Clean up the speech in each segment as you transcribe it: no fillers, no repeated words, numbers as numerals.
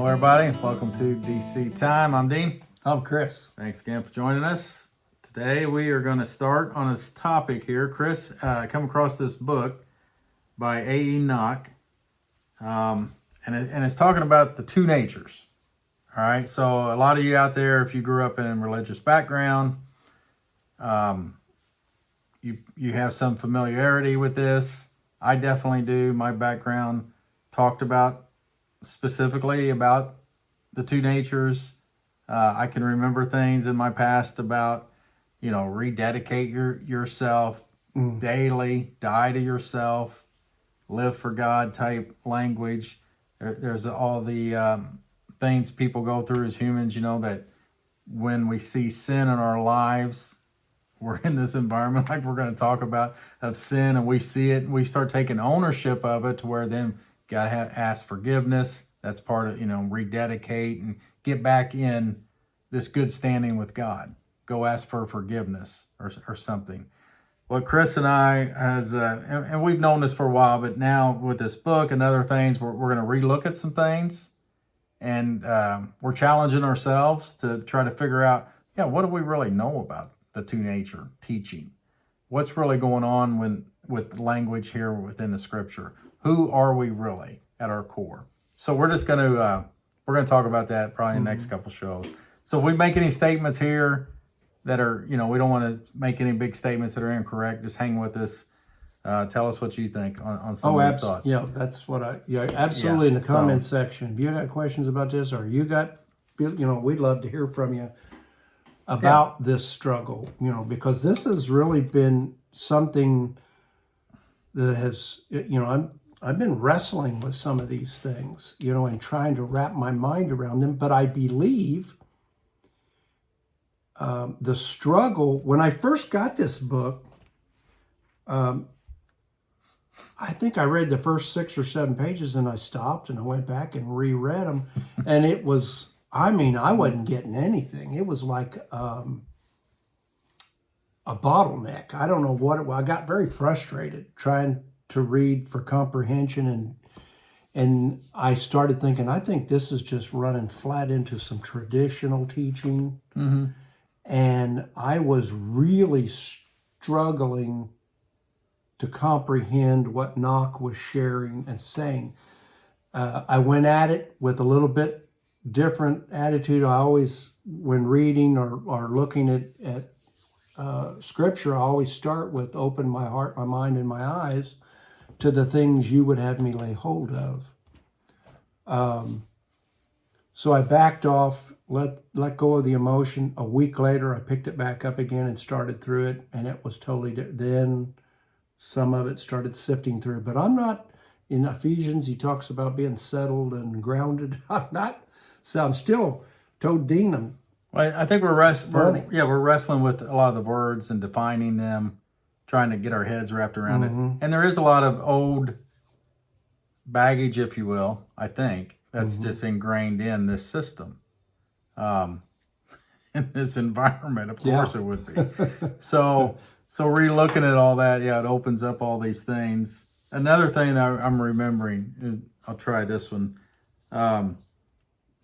Hello, everybody. Welcome to DC Time. I'm Dean. I'm Chris. Thanks again for joining us. Today we are going to start on this topic here. Chris come across this book by A.E. Nock, and it's talking about the two natures. All right, so a lot of you out there, if you grew up in a religious background, you have some familiarity with this. I definitely do. My background talked about specifically about the two natures. I can remember things in my past about, rededicate yourself daily, die to yourself, live for God type language. There's all the things people go through as humans, that when we see sin in our lives, we're in this environment like we're going to talk about of sin, and we see it and we start taking ownership of it to where then got to ask forgiveness. That's part of, rededicate and get back in this good standing with God. Go ask for forgiveness or something. Well, Chris and I and we've known this for a while, but now with this book and other things, we're going to relook at some things, and we're challenging ourselves to try to figure out, what do we really know about the two nature teaching? What's really going on with language here within the scripture? Who are we really at our core? So we're just going to talk about that probably in the next couple shows. So if we make any statements here that are, we don't want to make any big statements that are incorrect, just hang with us. Tell us what you think on some of these thoughts. Yeah, that's what absolutely in the comment section. If you got questions about this or you got, we'd love to hear from you about this struggle, because this has really been something that has, I've been wrestling with some of these things, and trying to wrap my mind around them. But I believe the struggle, when I first got this book, I think I read the first 6 or 7 pages and I stopped and I went back and reread them. And it was, I wasn't getting anything. It was like a bottleneck. I don't know what it was. I got very frustrated trying to read for comprehension, and I started thinking, I think this is just running flat into some traditional teaching. Mm-hmm. And I was really struggling to comprehend what Nock was sharing and saying. I went at it with a little bit different attitude. I always, when reading or looking at scripture, I always start with open my heart, my mind, and my eyes to the things you would have me lay hold of. So I backed off, let go of the emotion. A week later, I picked it back up again and started through it, and it was totally different. Then some of it started sifting through. But I'm not, in Ephesians, he talks about being settled and grounded. I'm still told Dean. Well, I think we're wrestling with a lot of the words and defining them, trying to get our heads wrapped around it. And there is a lot of old baggage, if you will, I think, that's just ingrained in this system, in this environment. Of course it would be. So re-looking at all that, it opens up all these things. Another thing that I'm remembering is, I'll try this one.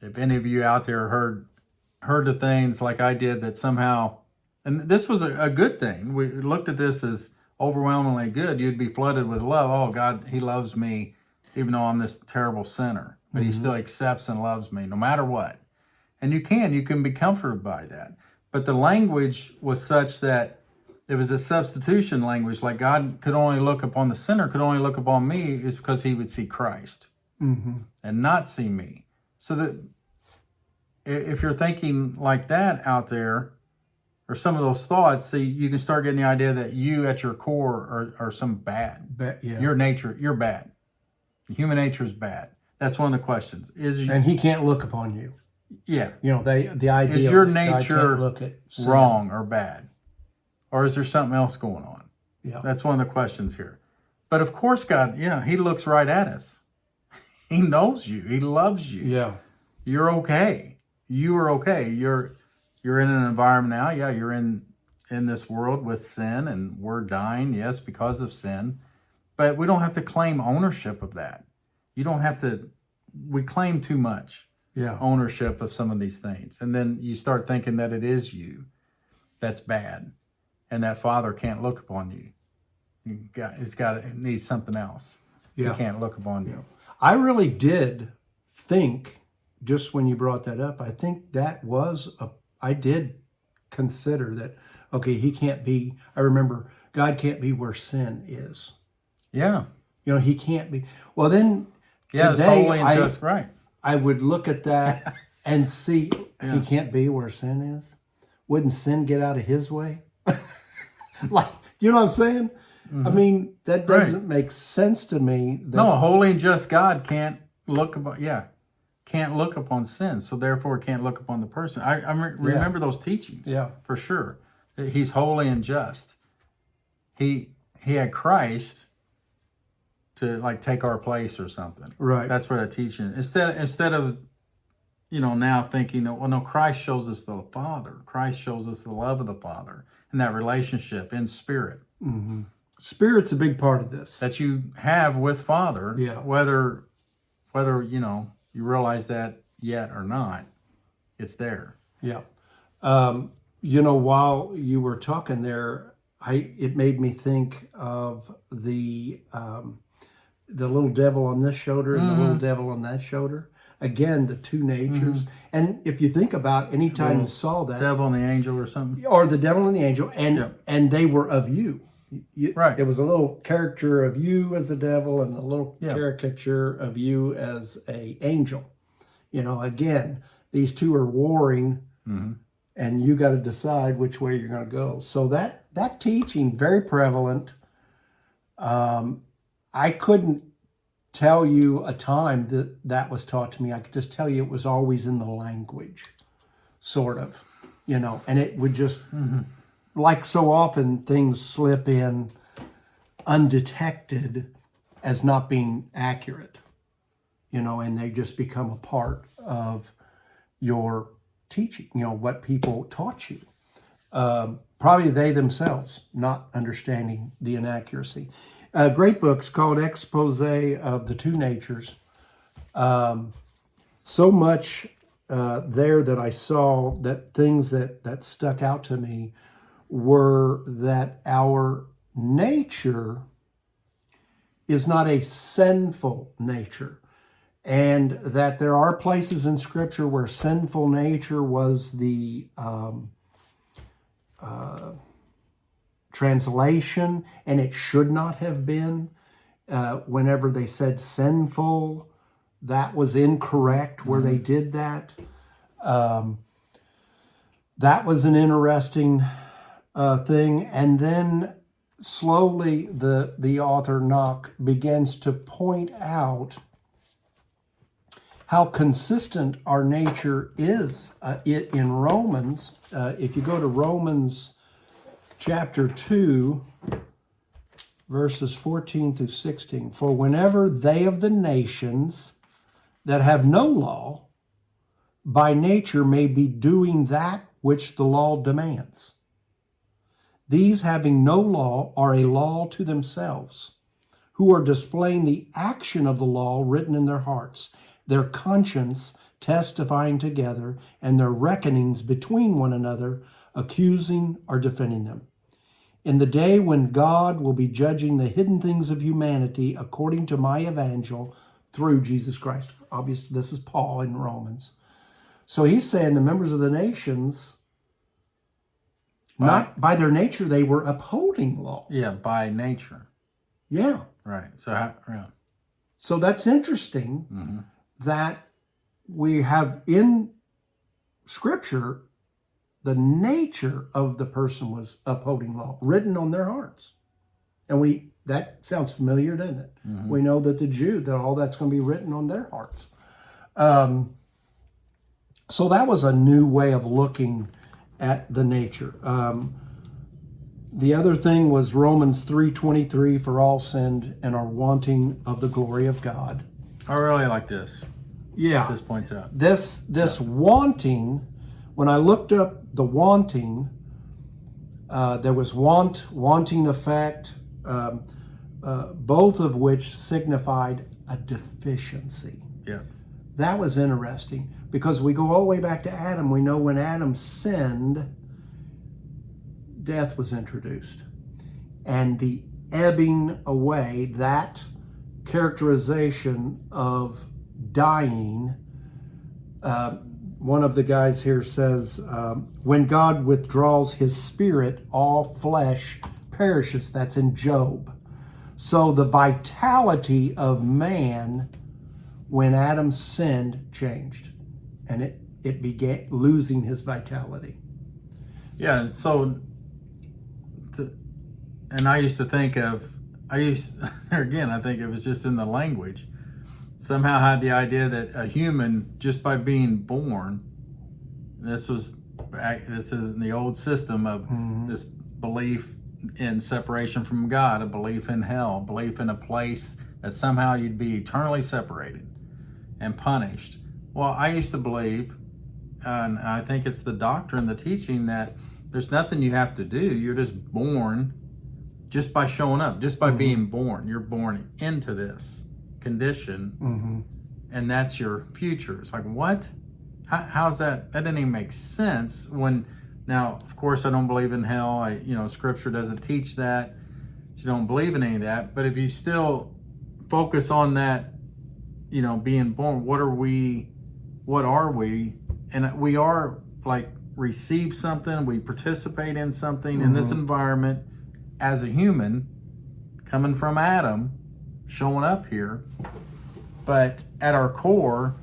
If any of you out there heard the things like I did that somehow, and this was a good thing. We looked at this as overwhelmingly good. You'd be flooded with love. Oh, God, he loves me, even though I'm this terrible sinner. But he still accepts and loves me no matter what. And you can be comforted by that. But the language was such that it was a substitution language. Like God could only look upon the sinner, could only look upon me, is because he would see Christ and not see me. So that if you're thinking like that out there, or some of those thoughts, see, you can start getting the idea that you at your core are some bad. Your nature, you're bad. Human nature is bad. That's one of the questions. And he can't look upon you. Yeah. The idea is your nature look at wrong or bad? Or is there something else going on? Yeah. That's one of the questions here. But of course, God, he looks right at us. He knows you. He loves you. Yeah. You're okay. You are okay. You're in an environment now. Yeah, you're in this world with sin, and we're dying, yes, because of sin. But we don't have to claim ownership of that. You don't have to. We claim too much. ownership of some of these things. And then you start thinking that it is you that's bad, and that Father can't look upon you. It needs something else. Yeah. He can't look upon you. I really did think, just when you brought that up, I think that I did consider that, okay, he can't be, I remember, God can't be where sin is. Yeah. He can't be. Well, then Yeah, it's today, holy and just, right. I would look at that and see, he can't be where sin is. Wouldn't sin get out of his way? Like, you know what I'm saying? I mean, that doesn't make sense to me. No, a holy and just God can't look upon sin, so therefore can't look upon the person. I remember those teachings, for sure. He's holy and just. He had Christ to like take our place or something. Right. That's where the teaching. Instead of now thinking, well, no, Christ shows us the Father. Christ shows us the love of the Father and that relationship in spirit. Mm-hmm. Spirit's a big part of this. That you have with Father, Yeah. whether you realize that yet or not, it's there. Yeah. While you were talking there, it made me think of the little devil on this shoulder and the little devil on that shoulder. Again, the two natures. And if you think about anytime you saw that, devil and the angel or something, or the devil and the angel, and they were of you. Right. It was a little caricature of you as a devil and a little caricature of you as a angel. Again, these two are warring, and you got to decide which way you're going to go. So that teaching, very prevalent. I couldn't tell you a time that was taught to me. I could just tell you it was always in the language, sort of, and it would just, like so often, things slip in undetected as not being accurate, and they just become a part of your teaching, what people taught you. Probably they themselves not understanding the inaccuracy. Great book's called Expose of the Two Natures. So much there that I saw, that things that stuck out to me were that our nature is not a sinful nature, and that there are places in Scripture where sinful nature was the translation, and it should not have been. Whenever they said sinful, that was incorrect where they did that. That was an interesting thing. And then slowly the author Knock begins to point out how consistent our nature is. In Romans, if you go to Romans chapter 2, verses 14 through 16, for whenever they of the nations that have no law by nature may be doing that which the law demands, these having no law are a law to themselves, who are displaying the action of the law written in their hearts, their conscience testifying together, and their reckonings between one another, accusing or defending them. In the day when God will be judging the hidden things of humanity according to my evangel through Jesus Christ. Obviously, this is Paul in Romans. So he's saying the members of the nations, not by their nature, they were upholding law. Yeah, by nature. Yeah. Right. So that's interesting that we have in Scripture the nature of the person was upholding law, written on their hearts. And that sounds familiar, doesn't it? We know that the Jew, that all that's going to be written on their hearts. So that was a new way of looking at the nature. The other thing was Romans 3:23, for all sinned and are wanting of the glory of God. I really like this. Yeah. This points out. This wanting, when I looked up the wanting, there was wanting effect, both of which signified a deficiency. Yeah. that was interesting because we go all the way back to Adam. We know when Adam sinned, death was introduced. And the ebbing away, that characterization of dying, one of the guys here says, when God withdraws his spirit, all flesh perishes. That's in Job. So the vitality of man, when Adam sinned, changed. And it began losing his vitality. Yeah, so, and I used to think again, I think it was just in the language. Somehow I had the idea that a human, just by being born, this is in the old system of this belief in separation from God, a belief in hell, a belief in a place that somehow you'd be eternally separated and punished. Well, I used to believe, and I think it's the doctrine, the teaching, that there's nothing you have to do. You're just born just by showing up, just by being born. You're born into this condition, and that's your future. It's like, what? How's that? That didn't even make sense. Now, of course, I don't believe in hell. Scripture doesn't teach that. You don't believe in any of that. But if you still focus on that, being born, what are we? And we are like receive something. We participate in something in this environment as a human, coming from Adam, showing up here. But at our core,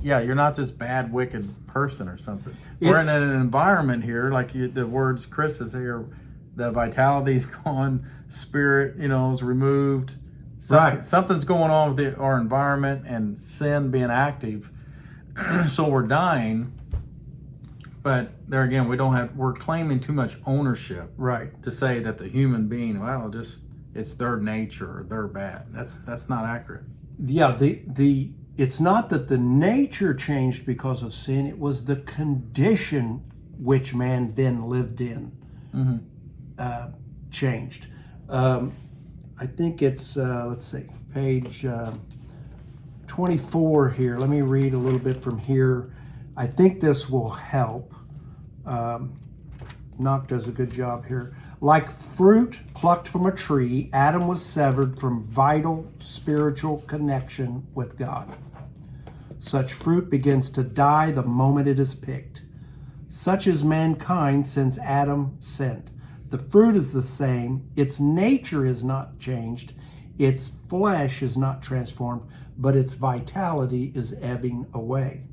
you're not this bad, wicked person or something. We're in an environment here, like the words Chris is here, the vitality's gone, spirit, is removed. Something's going on with our environment and sin being active. So we're dying. But there again, we're claiming too much ownership. Right. To say that the human being, it's their nature or they're bad. That's not accurate. Yeah, it's not that the nature changed because of sin, it was the condition which man then lived in changed. I think it's, let's see, page 24 here. Let me read a little bit from here. I think this will help. Knock does a good job here. Like fruit plucked from a tree, Adam was severed from vital spiritual connection with God. Such fruit begins to die the moment it is picked. Such is mankind since Adam sinned. The fruit is the same. Its nature is not changed. Its flesh is not transformed, but its vitality is ebbing away.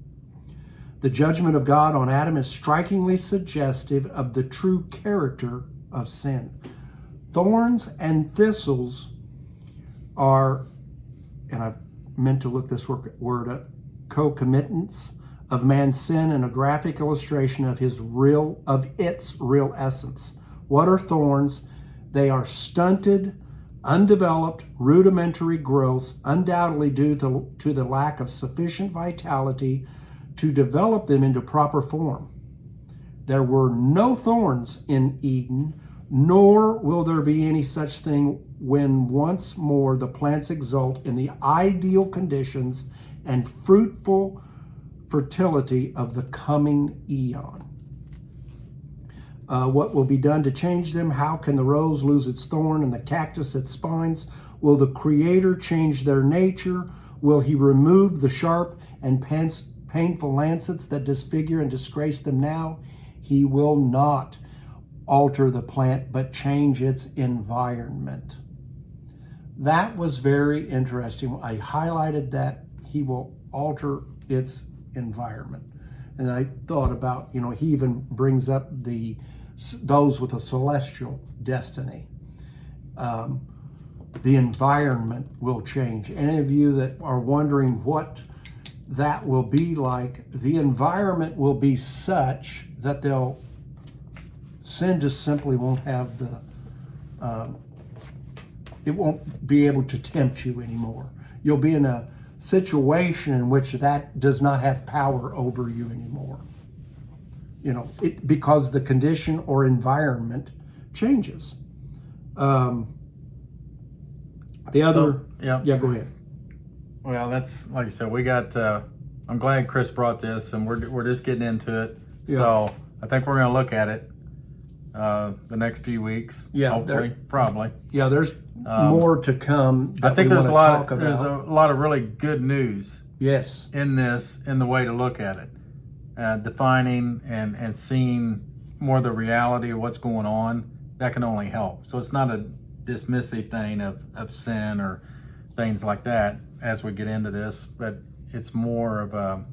The judgment of God on Adam is strikingly suggestive of the true character of sin. Thorns and thistles are, and I've meant to look this word up, concomitants of man's sin and a graphic illustration of its real essence. What are thorns? They are stunted, undeveloped, rudimentary growths, undoubtedly due to the lack of sufficient vitality to develop them into proper form. There were no thorns in Eden, nor will there be any such thing when once more the plants exult in the ideal conditions and fruitful fertility of the coming eon. What will be done to change them? How can the rose lose its thorn and the cactus its spines? Will the Creator change their nature? Will he remove the sharp and painful lancets that disfigure and disgrace them now? He will not alter the plant, but change its environment. That was very interesting. I highlighted that he will alter its environment. And I thought about, he even brings up those with a celestial destiny. The environment will change. Any of you that are wondering what that will be like, the environment will be such that sin just simply won't have it won't be able to tempt you anymore. You'll be in a situation in which that does not have power over you anymore. Because the condition or environment changes. Go ahead. Well, that's like I said, we got I'm glad Chris brought this, and we're just getting into it. Yeah. So I think we're going to look at it the next few weeks. Yeah, hopefully, probably. Yeah, there's more to come. I think there's a lot of really good news yes in this, in the way to look at it, defining and seeing more of the reality of what's going on. That can only help. So it's not a dismissive thing of sin or things like that as we get into this, but it's more of a,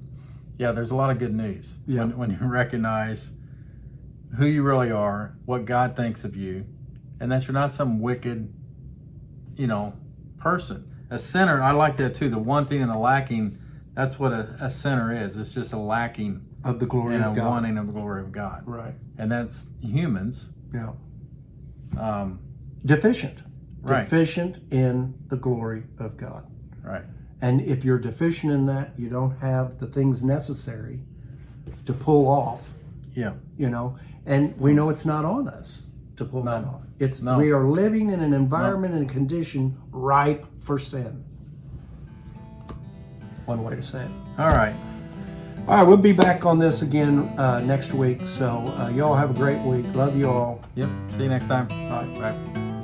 there's a lot of good news when you recognize who you really are, what God thinks of you, and that you're not some wicked, person. A sinner, I like that too, the wanting and the lacking, that's what a sinner is. It's just a lacking of the glory and of a God. wanting of the glory of God. Right. And that's humans. Yeah. Deficient. Right. Deficient in the glory of God. Right. And if you're deficient in that, you don't have the things necessary to pull off. Yeah. And we know it's not on us to pull that off. We are living in an environment and condition ripe for sin. One way to say it. All right. All right, we'll be back on this again next week. So y'all have a great week. Love you all. Yep. See you next time. All right. Bye.